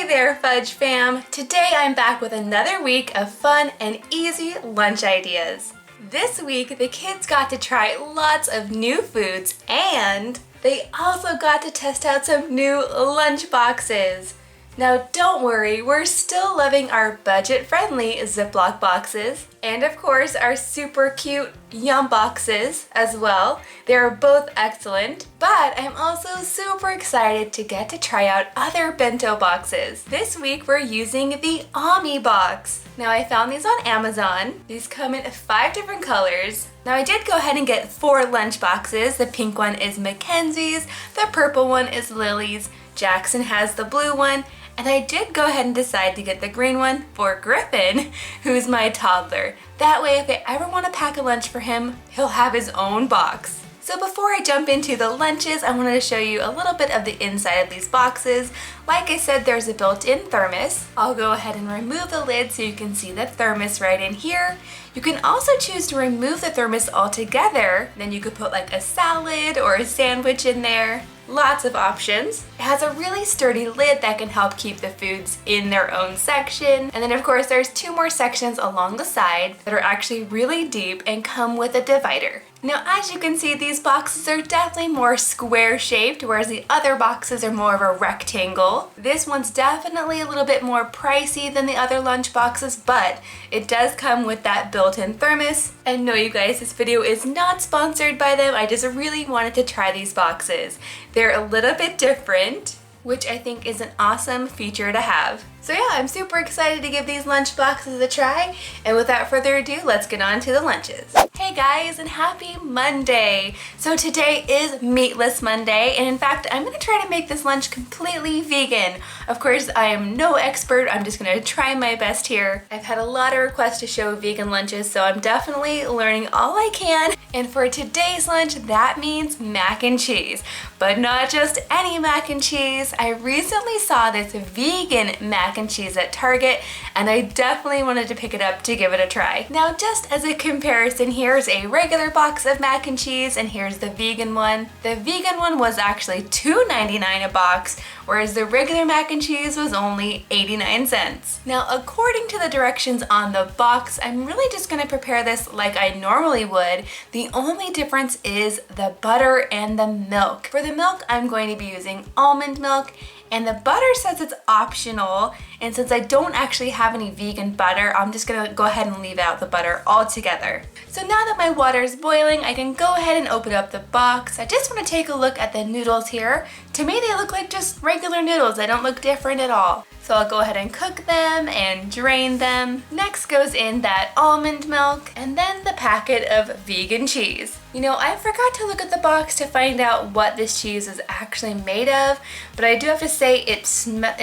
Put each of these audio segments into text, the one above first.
Hey there, Fudge fam! Today I'm back with another week of fun and easy lunch ideas. This week, the kids got to try lots of new foods and they also got to test out some new lunch boxes. Now don't worry, we're still loving our budget-friendly Ziploc boxes and of course our super cute Yum boxes as well. They're both excellent, but I'm also super excited to get to try out other bento boxes. This week we're using the OMIE box. Now I found these on Amazon. These come in 5 different colors. Now I did go ahead and get 4 lunch boxes. The pink one is Mackenzie's, the purple one is Lily's, Jackson has the blue one, and I did go ahead and decide to get the green one for Griffin, who's my toddler. That way if I ever want to pack a lunch for him, he'll have his own box. So before I jump into the lunches, I wanted to show you a little bit of the inside of these boxes. Like I said, there's a built-in thermos. I'll go ahead and remove the lid so you can see the thermos right in here. You can also choose to remove the thermos altogether. Then you could put like a salad or a sandwich in there. Lots of options. It has a really sturdy lid that can help keep the foods in their own section. And then of course there's 2 more sections along the side that are actually really deep and come with a divider. Now as you can see, these boxes are definitely more square shaped, whereas the other boxes are more of a rectangle. This one's definitely a little bit more pricey than the other lunch boxes, but it does come with that built-in thermos. And no, you guys, this video is not sponsored by them. I just really wanted to try these boxes. They're a little bit different, which I think is an awesome feature to have. So yeah, I'm super excited to give these lunch boxes a try, and without further ado, let's get on to the lunches. Hey guys, and happy Monday! So today is Meatless Monday, and in fact, I'm gonna try to make this lunch completely vegan. Of course, I am no expert, I'm just gonna try my best here. I've had a lot of requests to show vegan lunches, so I'm definitely learning all I can. And for today's lunch, that means mac and cheese. But not just any mac and cheese. I recently saw this vegan mac and cheese at Target, and I definitely wanted to pick it up to give it a try. Now just as a comparison, here's a regular box of mac and cheese and here's the vegan one. The vegan one was actually $2.99 a box, whereas the regular mac and cheese was only 89 cents. Now according to the directions on the box, I'm really just gonna prepare this like I normally would. The only difference is the butter and the milk. For the milk, I'm going to be using almond milk, and the butter says it's optional, and since I don't actually have any vegan butter, I'm just gonna go ahead and leave out the butter altogether. So now that my water is boiling, I can go ahead and open up the box. I just want to take a look at the noodles here. To me, they look like just regular noodles. They don't look different at all. So I'll go ahead and cook them and drain them. Next goes in that almond milk and then the packet of vegan cheese. You know, I forgot to look at the box to find out what this cheese is actually made of, but I do have to say it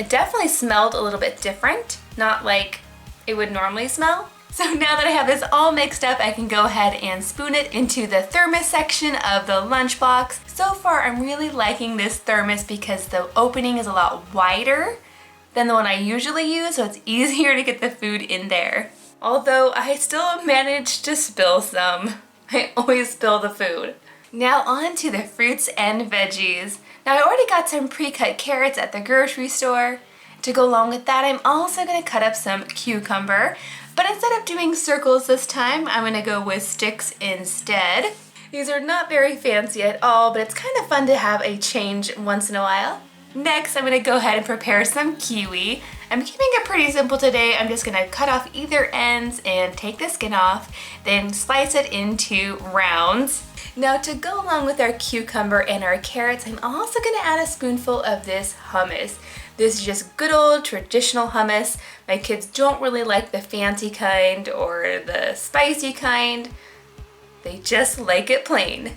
definitely smelled a little bit different, not like it would normally smell. So now that I have this all mixed up, I can go ahead and spoon it into the thermos section of the lunchbox. So far, I'm really liking this thermos because the opening is a lot wider than the one I usually use, so it's easier to get the food in there. Although I still managed to spill some. I always spill the food. Now on to the fruits and veggies. Now I already got some pre-cut carrots at the grocery store. To go along with that, I'm also gonna cut up some cucumber, but instead of doing circles this time, I'm gonna go with sticks instead. These are not very fancy at all, but it's kind of fun to have a change once in a while. Next, I'm gonna go ahead and prepare some kiwi. I'm keeping it pretty simple today. I'm just gonna cut off either ends and take the skin off, then slice it into rounds. Now to go along with our cucumber and our carrots, I'm also gonna add a spoonful of this hummus. This is just good old traditional hummus. My kids don't really like the fancy kind or the spicy kind. They just like it plain.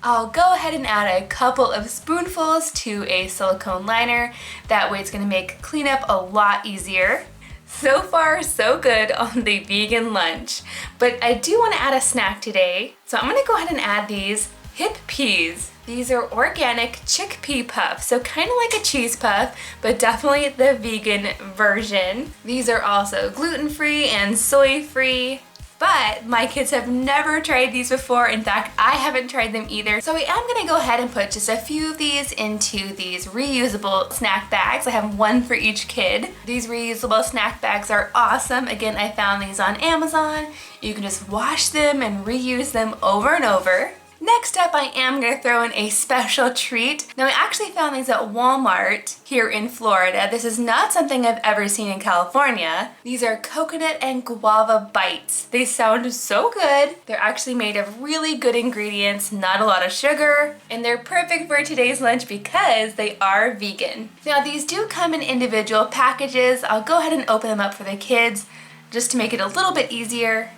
I'll go ahead and add a couple of spoonfuls to a silicone liner. That way it's gonna make cleanup a lot easier. So far, so good on the vegan lunch. But I do wanna add a snack today. So I'm gonna go ahead and add these hip peas. These are organic chickpea puffs, so kind of like a cheese puff, but definitely the vegan version. These are also gluten-free and soy-free. but my kids have never tried these before. In fact, I haven't tried them either. So I am gonna go ahead and put just a few of these into these reusable snack bags. I have one for each kid. These reusable snack bags are awesome. Again, I found these on Amazon. You can just wash them and reuse them over and over. Next up, I am going to throw in a special treat. Now, I actually found these at Walmart here in Florida. This is not something I've ever seen in California. These are coconut and guava bites. They sound so good. They're actually made of really good ingredients, not a lot of sugar, and they're perfect for today's lunch because they are vegan. Now, these do come in individual packages. I'll go ahead and open them up for the kids just to make it a little bit easier.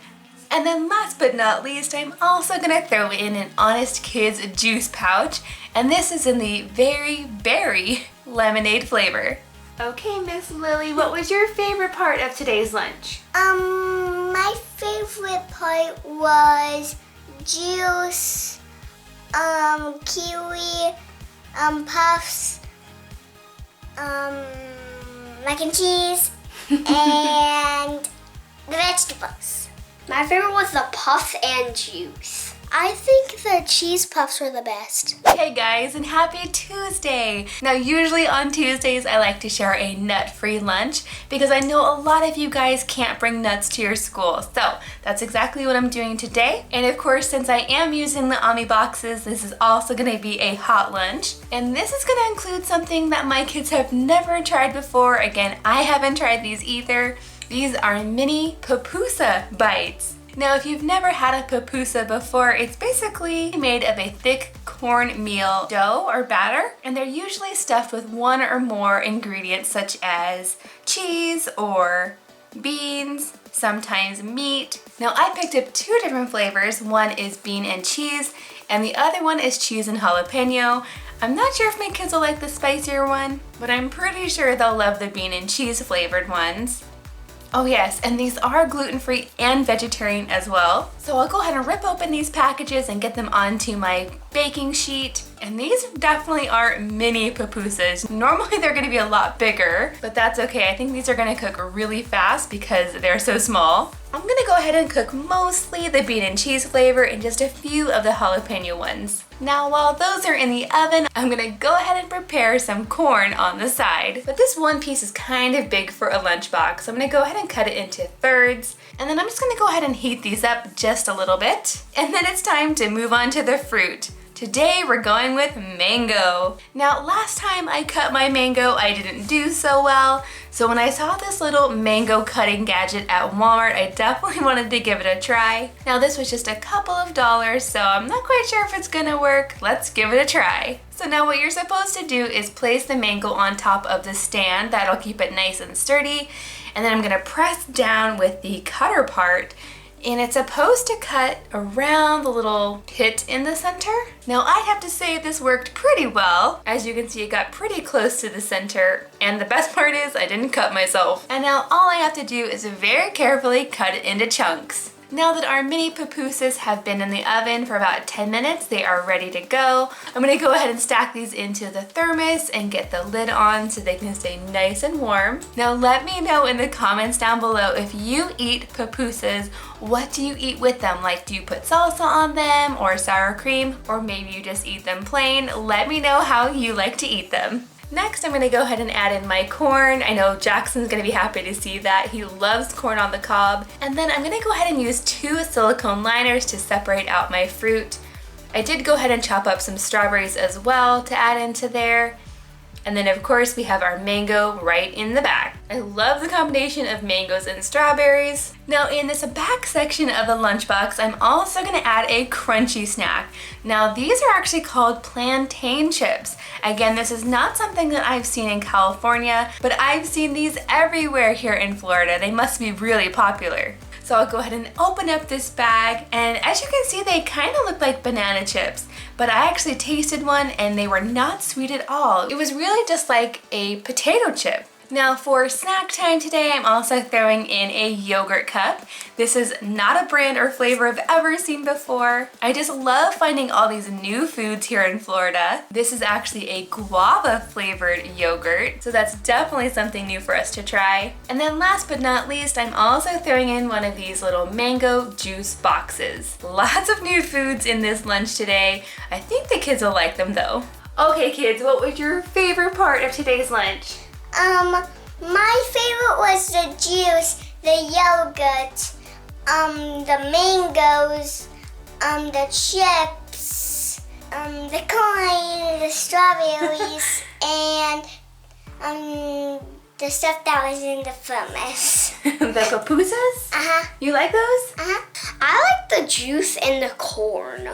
And then last but not least, I'm also gonna throw in an Honest Kids juice pouch, and this is in the very berry lemonade flavor. Okay, Miss Lily, what was your favorite part of today's lunch? My favorite part was juice, kiwi, puffs, mac and cheese, and the vegetables. My favorite was the puffs and juice. I think the cheese puffs were the best. Hey guys, and happy Tuesday! Now usually on Tuesdays I like to share a nut-free lunch because I know a lot of you guys can't bring nuts to your school. So that's exactly what I'm doing today. And of course, since I am using the OMIE boxes, this is also gonna be a hot lunch. And this is gonna include something that my kids have never tried before. Again, I haven't tried these either. These are mini pupusa bites. Now, if you've never had a pupusa before, it's basically made of a thick cornmeal dough or batter, and they're usually stuffed with one or more ingredients such as cheese or beans, sometimes meat. Now, I picked up two different flavors. One is bean and cheese, and the other one is cheese and jalapeno. I'm not sure if my kids will like the spicier one, but I'm pretty sure they'll love the bean and cheese flavored ones. Oh yes, and these are gluten-free and vegetarian as well. So I'll go ahead and rip open these packages and get them onto my baking sheet. And these definitely are mini pupusas. Normally they're gonna be a lot bigger, but that's okay. I think these are gonna cook really fast because they're so small. I'm gonna go ahead and cook mostly the bean and cheese flavor and just a few of the jalapeno ones. Now, while those are in the oven, I'm gonna go ahead and prepare some corn on the side. But this one piece is kind of big for a lunchbox, so I'm gonna go ahead and cut it into thirds. And then I'm just gonna go ahead and heat these up just a little bit. And then it's time to move on to the fruit. Today we're going with mango. Now, last time I cut my mango, I didn't do so well. So when I saw this little mango cutting gadget at Walmart, I definitely wanted to give it a try. Now, this was just a couple of dollars, so I'm not quite sure if it's gonna work. Let's give it a try. So now what you're supposed to do is place the mango on top of the stand. That'll keep it nice and sturdy. And then I'm gonna press down with the cutter part, and it's supposed to cut around the little pit in the center. Now, I'd have to say this worked pretty well. As you can see, it got pretty close to the center, and the best part is I didn't cut myself. And now all I have to do is very carefully cut it into chunks. Now that our mini pupusas have been in the oven for about 10 minutes, they are ready to go. I'm gonna go ahead and stack these into the thermos and get the lid on so they can stay nice and warm. Now let me know in the comments down below if you eat pupusas. What do you eat with them? Like, do you put salsa on them or sour cream? Or maybe you just eat them plain? Let me know how you like to eat them. Next, I'm gonna go ahead and add in my corn. I know Jackson's gonna be happy to see that. He loves corn on the cob. And then I'm gonna go ahead and use 2 silicone liners to separate out my fruit. I did go ahead and chop up some strawberries as well to add into there. And then of course we have our mango right in the back. I love the combination of mangoes and strawberries. Now in this back section of the lunchbox, I'm also gonna add a crunchy snack. Now these are actually called plantain chips. Again, this is not something that I've seen in California, but I've seen these everywhere here in Florida. They must be really popular. So I'll go ahead and open up this bag, and as you can see, they kind of look like banana chips, but I actually tasted one and they were not sweet at all. It was really just like a potato chip. Now for snack time today, I'm also throwing in a yogurt cup. This is not a brand or flavor I've ever seen before. I just love finding all these new foods here in Florida. This is actually a guava flavored yogurt, so that's definitely something new for us to try. And then last but not least, I'm also throwing in one of these little mango juice boxes. Lots of new foods in this lunch today. I think the kids will like them though. Okay kids, what was your favorite part of today's lunch? My favorite was the juice, the yogurt, the mangoes, the chips, the corn, the strawberries, and the stuff that was in the hummus. The pupusas? Uh-huh. You like those? Uh-huh. I like the juice and the corn.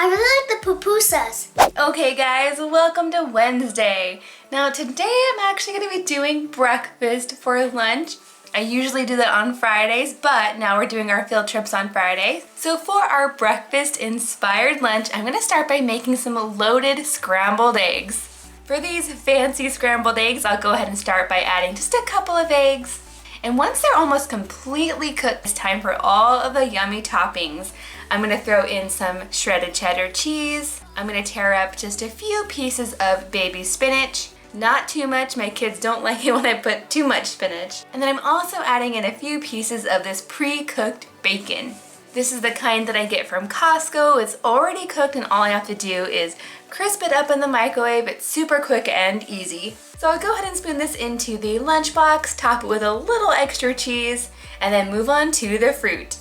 I really like the pupusas. Okay guys, welcome to Wednesday. Now today I'm actually going to be doing breakfast for lunch. I usually do that on Fridays, but now we're doing our field trips on Friday. So for our breakfast inspired lunch, I'm going to start by making some loaded scrambled eggs. For these fancy scrambled eggs, I'll go ahead and start by adding just a couple of eggs. And once they're almost completely cooked, it's time for all of the yummy toppings. I'm going to throw in some shredded cheddar cheese. I'm going to tear up just a few pieces of baby spinach. Not too much, my kids don't like it when I put too much spinach. And then I'm also adding in a few pieces of this pre-cooked bacon. This is the kind that I get from Costco. It's already cooked and all I have to do is crisp it up in the microwave. It's super quick and easy. So I'll go ahead and spoon this into the lunchbox, top it with a little extra cheese, and then move on to the fruit.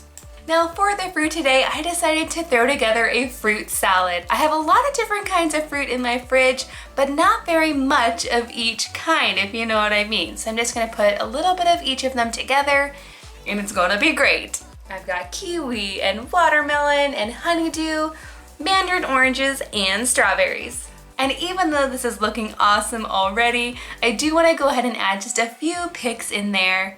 Now for the fruit today, I decided to throw together a fruit salad. I have a lot of different kinds of fruit in my fridge, but not very much of each kind, if you know what I mean. So I'm just gonna put a little bit of each of them together, and it's gonna be great. I've got kiwi and watermelon and honeydew, mandarin oranges, and strawberries. And even though this is looking awesome already, I do wanna go ahead and add just a few picks in there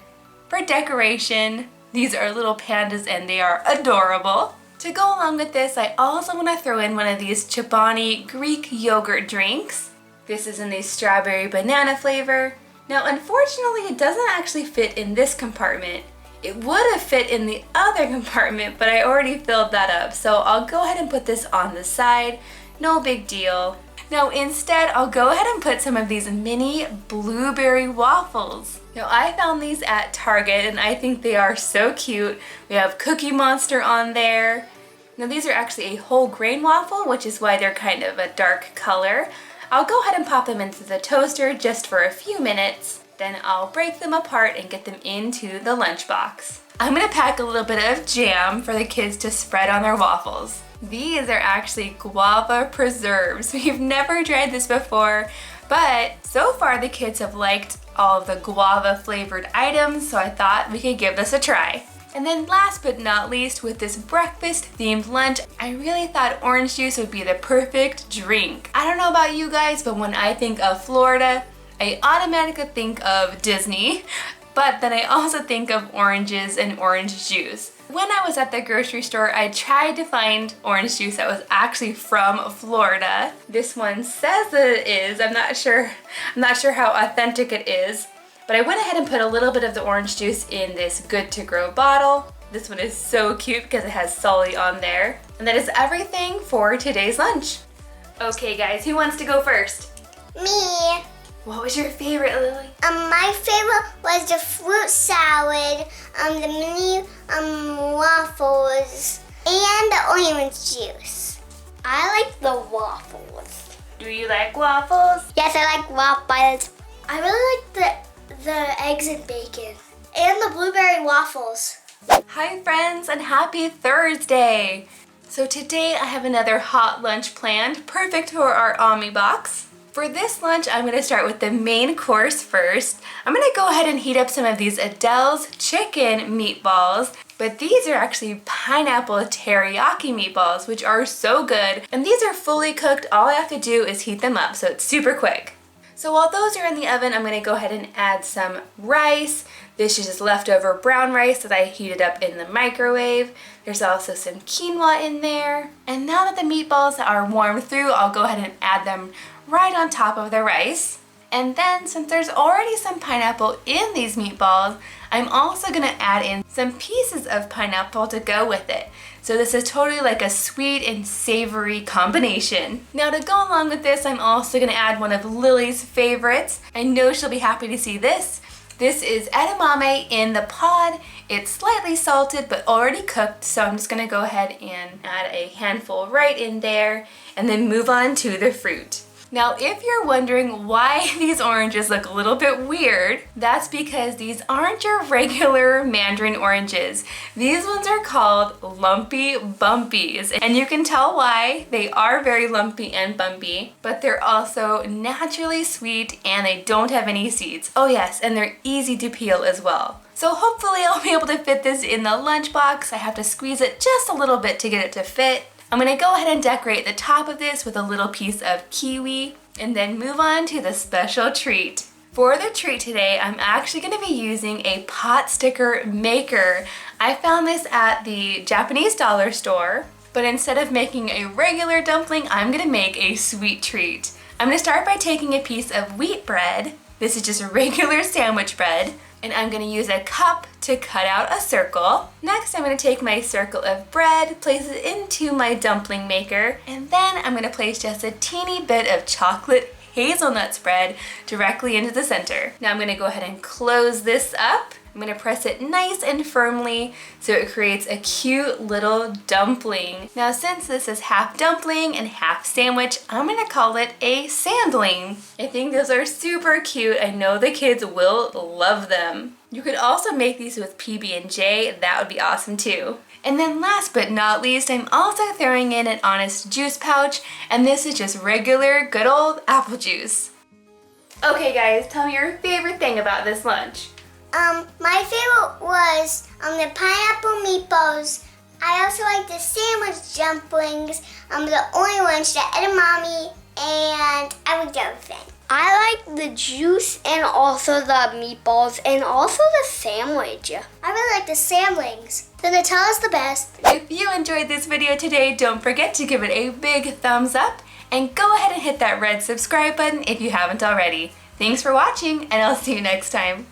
for decoration. These are little pandas and they are adorable. To go along with this, I also want to throw in one of these Chobani Greek yogurt drinks. This is in the strawberry banana flavor. Now unfortunately it doesn't actually fit in this compartment. It would have fit in the other compartment, but I already filled that up. So I'll go ahead and put this on the side. No big deal. Now instead, I'll go ahead and put some of these mini blueberry waffles. Now I found these at Target and I think they are so cute. We have Cookie Monster on there. Now these are actually a whole grain waffle, which is why they're kind of a dark color. I'll go ahead and pop them into the toaster just for a few minutes. Then I'll break them apart and get them into the lunchbox. I'm gonna pack a little bit of jam for the kids to spread on their waffles. These are actually guava preserves. We've never tried this before, but so far the kids have liked all of the guava flavored items, so I thought we could give this a try. And then last but not least, with this breakfast themed lunch, I really thought orange juice would be the perfect drink. I don't know about you guys, but when I think of Florida, I automatically think of Disney, but then I also think of oranges and orange juice. When I was at the grocery store, I tried to find orange juice that was actually from Florida. This one says that it is. I'm not sure how authentic it is, but I went ahead and put a little bit of the orange juice in this Good to Grow bottle. This one is so cute because it has Sully on there. And that is everything for today's lunch. Okay guys, who wants to go first? Me. What was your favorite, Lily? My favorite was the fruit salad, the mini waffles, and the orange juice. I like the waffles. Do you like waffles? Yes, I like waffles. I really like the eggs and bacon and the blueberry waffles. Hi friends and happy Thursday! So today I have another hot lunch planned, perfect for our OMIE box. For this lunch, I'm going to start with the main course first. I'm going to go ahead and heat up some of these Adele's chicken meatballs, but these are actually pineapple teriyaki meatballs, which are so good. And these are fully cooked. All I have to do is heat them up, so it's super quick. So while those are in the oven, I'm going to go ahead and add some rice. This is just leftover brown rice that I heated up in the microwave. There's also some quinoa in there. And now that the meatballs are warmed through, I'll go ahead and add them right on top of the rice. And then since there's already some pineapple in these meatballs, I'm also gonna add in some pieces of pineapple to go with it. So this is totally like a sweet and savory combination. Now to go along with this, I'm also gonna add one of Lily's favorites. I know she'll be happy to see this. This is edamame in the pod. It's slightly salted but already cooked, so I'm just gonna go ahead and add a handful right in there and then move on to the fruit. Now, if you're wondering why these oranges look a little bit weird, that's because these aren't your regular mandarin oranges. These ones are called lumpy bumpies, and you can tell why. They are very lumpy and bumpy, but they're also naturally sweet and they don't have any seeds. Oh yes, and they're easy to peel as well. So hopefully I'll be able to fit this in the lunchbox. I have to squeeze it just a little bit to get it to fit. I'm gonna go ahead and decorate the top of this with a little piece of kiwi and then move on to the special treat. For the treat today, I'm actually gonna be using a pot sticker maker. I found this at the Japanese dollar store, but instead of making a regular dumpling, I'm gonna make a sweet treat. I'm gonna start by taking a piece of wheat bread. This is just a regular sandwich bread. And I'm gonna use a cup to cut out a circle. Next, I'm gonna take my circle of bread, place it into my dumpling maker, and then I'm gonna place just a teeny bit of chocolate hazelnut spread directly into the center. Now I'm gonna go ahead and close this up. I'm gonna press it nice and firmly so it creates a cute little dumpling. Now since this is half dumpling and half sandwich, I'm gonna call it a sandling. I think those are super cute. I know the kids will love them. You could also make these with PB&J, that would be awesome too. And then last but not least, I'm also throwing in an Honest juice pouch, and this is just regular good old apple juice. Okay guys, tell me your favorite thing about this lunch. My favorite was the pineapple meatballs. I also like the sandwich dumplings, the orange, the edamame, and I liked everything. I like the juice and also the meatballs and also the sandwich. I really like the sandwings. The Nutella's the best. If you enjoyed this video today, don't forget to give it a big thumbs up and go ahead and hit that red subscribe button if you haven't already. Thanks for watching, and I'll see you next time.